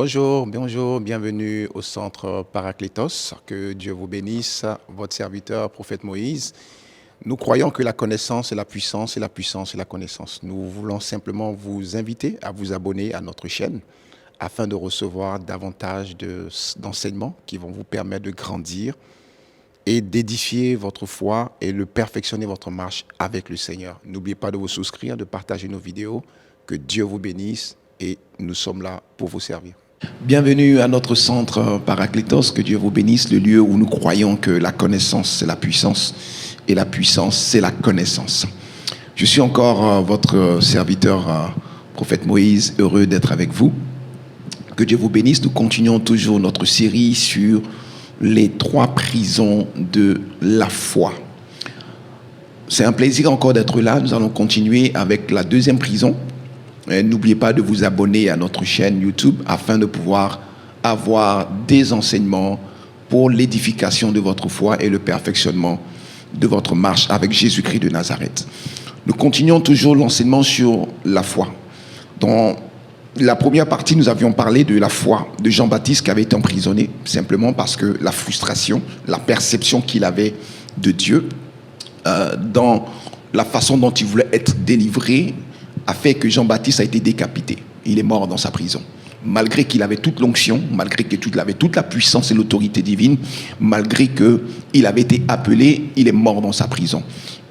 Bonjour, bienvenue au centre Paraclétos. Que Dieu vous bénisse, votre serviteur, prophète Moïse. Nous croyons que la connaissance est la puissance et la puissance est la connaissance. Nous voulons simplement vous inviter à vous abonner à notre chaîne afin de recevoir davantage d'enseignements qui vont vous permettre de grandir et d'édifier votre foi et de perfectionner votre marche avec le Seigneur. N'oubliez pas de vous souscrire, de partager nos vidéos. Que Dieu vous bénisse et nous sommes là pour vous servir. Bienvenue à notre centre Paraclétos, que Dieu vous bénisse, le lieu où nous croyons que la connaissance c'est la puissance et la puissance c'est la connaissance. Je suis encore votre serviteur, prophète Moïse, heureux d'être avec vous. Que Dieu vous bénisse, nous continuons toujours notre série sur les 3 prisons de la foi. C'est un plaisir encore d'être là, nous allons continuer avec la 2e prison. N'oubliez pas de vous abonner à notre chaîne YouTube afin de pouvoir avoir des enseignements pour l'édification de votre foi et le perfectionnement de votre marche avec Jésus-Christ de Nazareth. Nous continuons toujours l'enseignement sur la foi. Dans la première partie, nous avions parlé de la foi de Jean-Baptiste qui avait été emprisonné simplement parce que la frustration, la perception qu'il avait de Dieu, dans la façon dont il voulait être délivré, a fait que Jean-Baptiste a été décapité. Il est mort dans sa prison. Malgré qu'il avait toute l'onction, malgré qu'il avait toute la puissance et l'autorité divine, malgré qu'il avait été appelé, il est mort dans sa prison.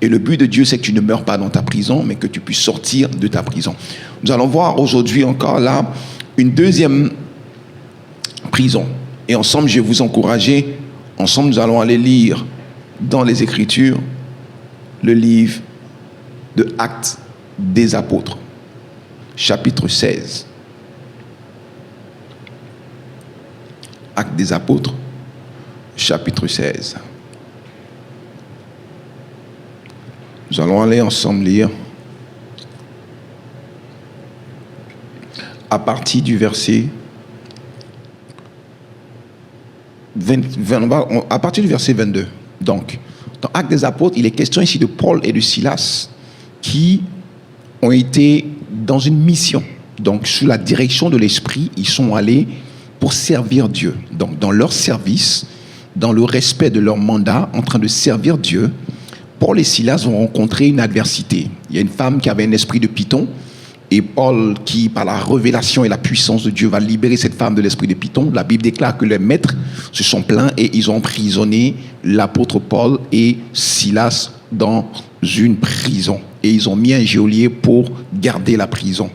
Et le but de Dieu, c'est que tu ne meurs pas dans ta prison, mais que tu puisses sortir de ta prison. Nous allons voir aujourd'hui encore là une 2e prison. Et ensemble, je vais vous encourager. Ensemble, nous allons aller lire dans les Écritures le livre de Actes des Apôtres, chapitre 16. Actes des Apôtres, chapitre 16. Nous allons aller ensemble lire à partir du verset 22. Donc, dans Actes des Apôtres, il est question ici de Paul et de Silas qui ont été dans une mission. Donc, sous la direction de l'Esprit, ils sont allés pour servir Dieu. Donc, dans leur service, dans le respect de leur mandat, en train de servir Dieu, Paul et Silas ont rencontré une adversité. Il y a une femme qui avait un esprit de python, et Paul, qui, par la révélation et la puissance de Dieu, va libérer cette femme de l'esprit de python. La Bible déclare que les maîtres se sont plaints et ils ont emprisonné l'apôtre Paul et Silas dans une prison. Et ils ont mis un geôlier pour garder la prison.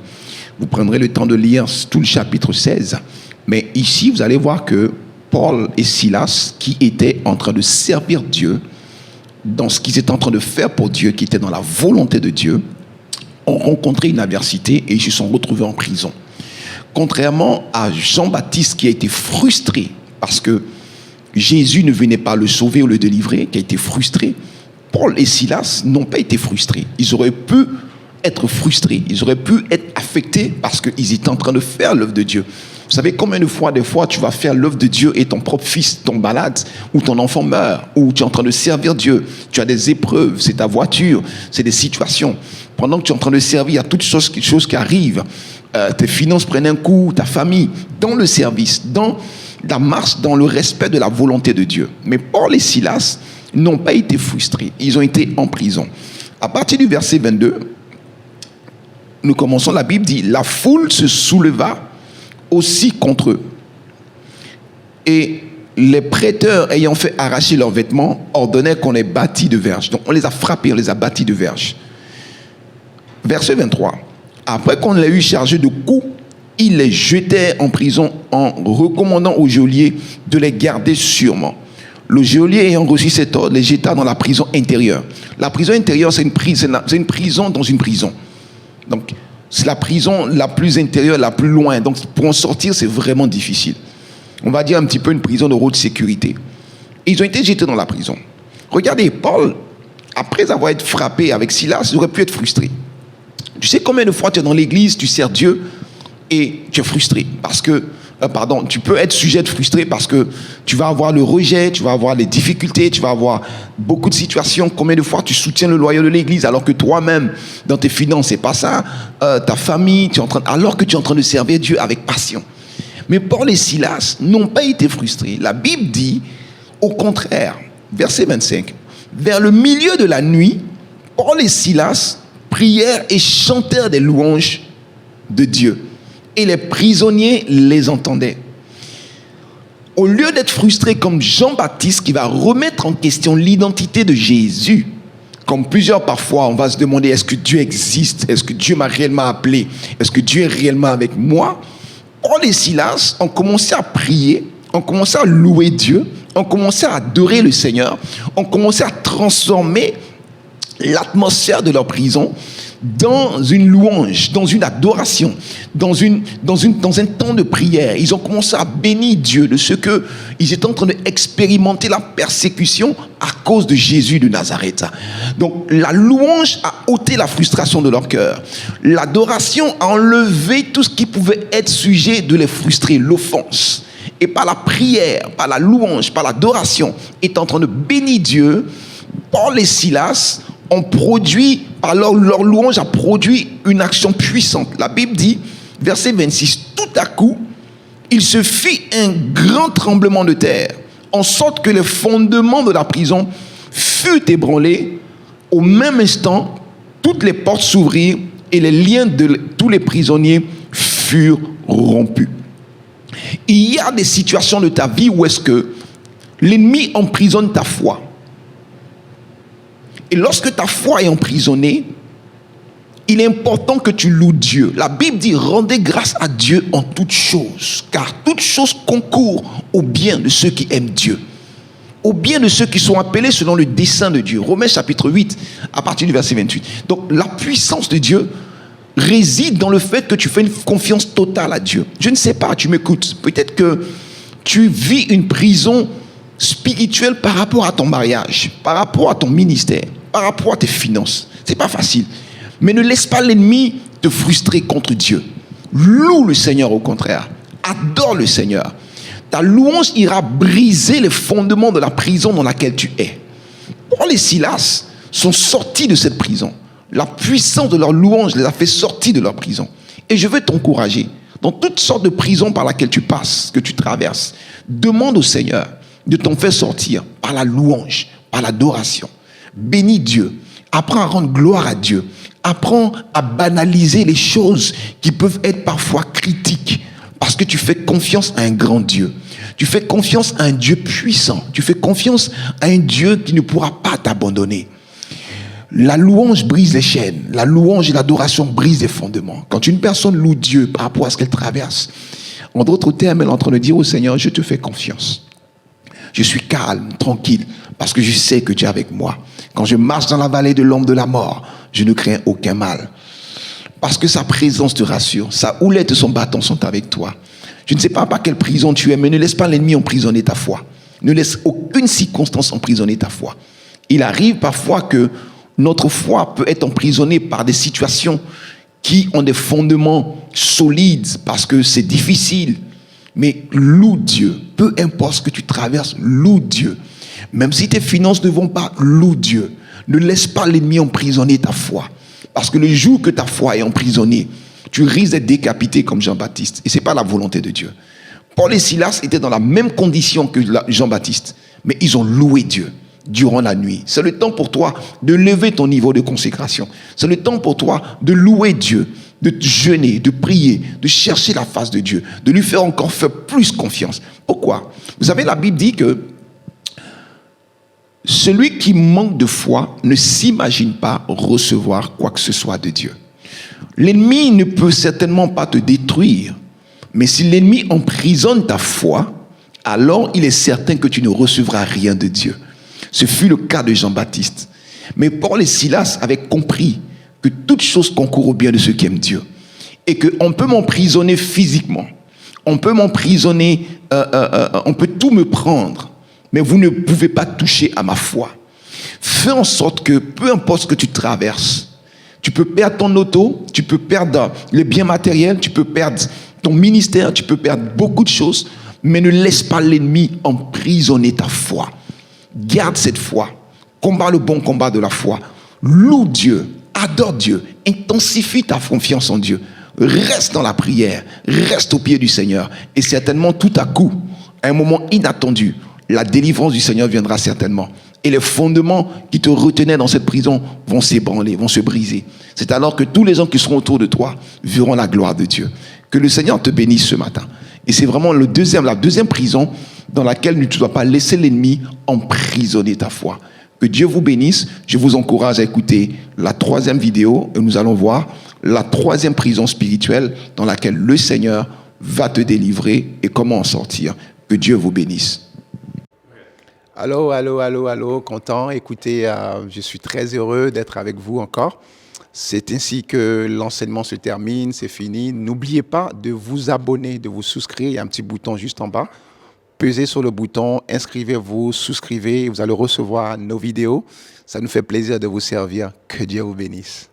Vous prendrez le temps de lire tout le chapitre 16. Mais ici, vous allez voir que Paul et Silas, qui étaient en train de servir Dieu, dans ce qu'ils étaient en train de faire pour Dieu, qui était dans la volonté de Dieu, ont rencontré une adversité et ils se sont retrouvés en prison. Contrairement à Jean-Baptiste qui a été frustré parce que Jésus ne venait pas le sauver ou le délivrer, qui a été frustré, Paul et Silas n'ont pas été frustrés. Ils auraient pu être frustrés, ils auraient pu être affectés parce qu'ils étaient en train de faire l'œuvre de Dieu. Vous savez combien de fois, tu vas faire l'œuvre de Dieu et ton propre fils tombe malade, ou ton enfant meurt, ou tu es en train de servir Dieu, tu as des épreuves, c'est ta voiture, c'est des situations. Pendant que tu es en train de servir, il y a toutes choses qui arrivent. Tes finances prennent un coup, ta famille, dans le service, dans la marche, dans le respect de la volonté de Dieu. Mais Paul et Silas n'ont pas été frustrés, ils ont été en prison. À partir du verset 22, nous commençons, la Bible dit, la foule se souleva aussi contre eux. Et les prêteurs ayant fait arracher leurs vêtements, ordonnaient qu'on les bâtit de verges. Donc on les a frappés, on les a bâtis de verges. Verset 23. Après qu'on les eut chargés de coups, ils les jetaient en prison en recommandant au geôlier de les garder sûrement. Le geôlier ayant reçu cet ordre, les jeta dans la prison intérieure. La prison intérieure, c'est une prison dans une prison. Donc, c'est la prison la plus intérieure, la plus loin. Donc, pour en sortir, c'est vraiment difficile. On va dire un petit peu une prison de haute sécurité. Et ils ont été jetés dans la prison. Regardez, Paul, après avoir été frappé avec Silas, il aurait pu être frustré. Tu sais combien de fois tu es dans l'église, tu sers Dieu et tu es frustré parce que tu peux être sujet de frustré parce que tu vas avoir le rejet, tu vas avoir les difficultés, tu vas avoir beaucoup de situations. Combien de fois tu soutiens le loyal de l'église alors que toi-même, dans tes finances, c'est pas ça. Ta famille, alors que tu es en train de servir Dieu avec passion. Mais Paul et Silas n'ont pas été frustrés. La Bible dit, au contraire, verset 25, vers le milieu de la nuit, Paul et Silas prièrent et chantèrent des louanges de Dieu. Et les prisonniers les entendaient. Au lieu d'être frustrés comme Jean-Baptiste qui va remettre en question l'identité de Jésus, comme plusieurs parfois on va se demander est-ce que Dieu existe, est-ce que Dieu m'a réellement appelé, est-ce que Dieu est réellement avec moi, Paul et Silas ont commencé à prier, ont commencé à louer Dieu, ont commencé à adorer le Seigneur, ont commencé à transformer l'atmosphère de leur prison dans une louange, dans une adoration, dans un temps de prière. Ils ont commencé à bénir Dieu de ce qu'ils étaient en train d'expérimenter la persécution à cause de Jésus de Nazareth. Donc la louange a ôté la frustration de leur cœur. L'adoration a enlevé tout ce qui pouvait être sujet de les frustrer, l'offense. Et par la prière, par la louange, par l'adoration, étant en train de bénir Dieu, Paul et Silas ont produit, par leur louange, a produit une action puissante. La Bible dit, verset 26, tout à coup, il se fit un grand tremblement de terre, en sorte que les fondements de la prison furent ébranlés. Au même instant, toutes les portes s'ouvrirent et les liens de tous les prisonniers furent rompus. Il y a des situations de ta vie où est-ce que l'ennemi emprisonne ta foi. Et lorsque ta foi est emprisonnée, il est important que tu loues Dieu. La Bible dit, rendez grâce à Dieu en toutes choses, car toutes choses concourent au bien de ceux qui aiment Dieu, au bien de ceux qui sont appelés selon le dessein de Dieu. Romains chapitre 8, à partir du verset 28. Donc la puissance de Dieu réside dans le fait que tu fais une confiance totale à Dieu. Je ne sais pas, tu m'écoutes. Peut-être que tu vis une prison spirituelle par rapport à ton mariage, par rapport à ton ministère, par rapport à tes finances. C'est pas facile. Mais ne laisse pas l'ennemi te frustrer contre Dieu. Loue le Seigneur au contraire. Adore le Seigneur. Ta louange ira briser les fondements de la prison dans laquelle tu es. Paul et Silas sont sortis de cette prison. La puissance de leur louange les a fait sortir de leur prison. Et je veux t'encourager, dans toutes sortes de prisons par lesquelles tu passes, que tu traverses, demande au Seigneur de t'en faire sortir par la louange, par l'adoration. Bénis Dieu. Apprends à rendre gloire à Dieu. Apprends à banaliser les choses qui peuvent être parfois critiques. Parce que tu fais confiance à un grand Dieu. Tu fais confiance à un Dieu puissant. Tu fais confiance à un Dieu qui ne pourra pas t'abandonner. La louange brise les chaînes. La louange et l'adoration brisent les fondements. Quand une personne loue Dieu par rapport à ce qu'elle traverse, en d'autres termes, elle est en train de dire au Seigneur, je te fais confiance. Je suis calme, tranquille, parce que je sais que tu es avec moi. Quand je marche dans la vallée de l'ombre de la mort, je ne crains aucun mal. Parce que sa présence te rassure. Sa houlette et son bâton sont avec toi. Je ne sais pas par quelle prison tu es, mais ne laisse pas l'ennemi emprisonner ta foi. Ne laisse aucune circonstance emprisonner ta foi. Il arrive parfois que notre foi peut être emprisonnée par des situations qui ont des fondements solides, parce que c'est difficile. Mais loue Dieu. Peu importe ce que tu traverses, loue Dieu. Même si tes finances ne vont pas, loue Dieu. Ne laisse pas l'ennemi emprisonner ta foi. Parce que le jour que ta foi est emprisonnée, tu risques d'être décapité comme Jean-Baptiste. Et ce n'est pas la volonté de Dieu. Paul et Silas étaient dans la même condition que Jean-Baptiste. Mais ils ont loué Dieu durant la nuit. C'est le temps pour toi de lever ton niveau de consécration. C'est le temps pour toi de louer Dieu, de jeûner, de prier, de chercher la face de Dieu, de lui faire encore faire plus confiance. Pourquoi? Vous savez, la Bible dit que celui qui manque de foi ne s'imagine pas recevoir quoi que ce soit de Dieu. L'ennemi ne peut certainement pas te détruire, mais si l'ennemi emprisonne ta foi, alors il est certain que tu ne recevras rien de Dieu. Ce fut le cas de Jean-Baptiste. Mais Paul et Silas avaient compris que toute chose concourt au bien de ceux qui aiment Dieu. Et qu'on peut m'emprisonner physiquement. On peut m'emprisonner, on peut tout me prendre. Mais vous ne pouvez pas toucher à ma foi. Fais en sorte que, peu importe ce que tu traverses, tu peux perdre ton auto, tu peux perdre les biens matériels, tu peux perdre ton ministère, tu peux perdre beaucoup de choses, mais ne laisse pas l'ennemi emprisonner ta foi. Garde cette foi. Combat le bon combat de la foi. Loue Dieu. Adore Dieu. Intensifie ta confiance en Dieu. reste dans la prière, reste au pied du Seigneur. Et certainement, tout à coup, à un moment inattendu, la délivrance du Seigneur viendra certainement. Et les fondements qui te retenaient dans cette prison vont s'ébranler, vont se briser. C'est alors que tous les gens qui seront autour de toi verront la gloire de Dieu. Que le Seigneur te bénisse ce matin. Et c'est vraiment la deuxième prison dans laquelle tu ne dois pas laisser l'ennemi emprisonner ta foi. Que Dieu vous bénisse. Je vous encourage à écouter la 3e vidéo et nous allons voir la 3e prison spirituelle dans laquelle le Seigneur va te délivrer et comment en sortir. Que Dieu vous bénisse. Allô, content. Écoutez, je suis très heureux d'être avec vous encore. C'est ainsi que l'enseignement se termine, c'est fini. N'oubliez pas de vous abonner, de vous souscrire. Il y a un petit bouton juste en bas. Pesez sur le bouton, inscrivez-vous, souscrivez. Vous allez recevoir nos vidéos. Ça nous fait plaisir de vous servir. Que Dieu vous bénisse.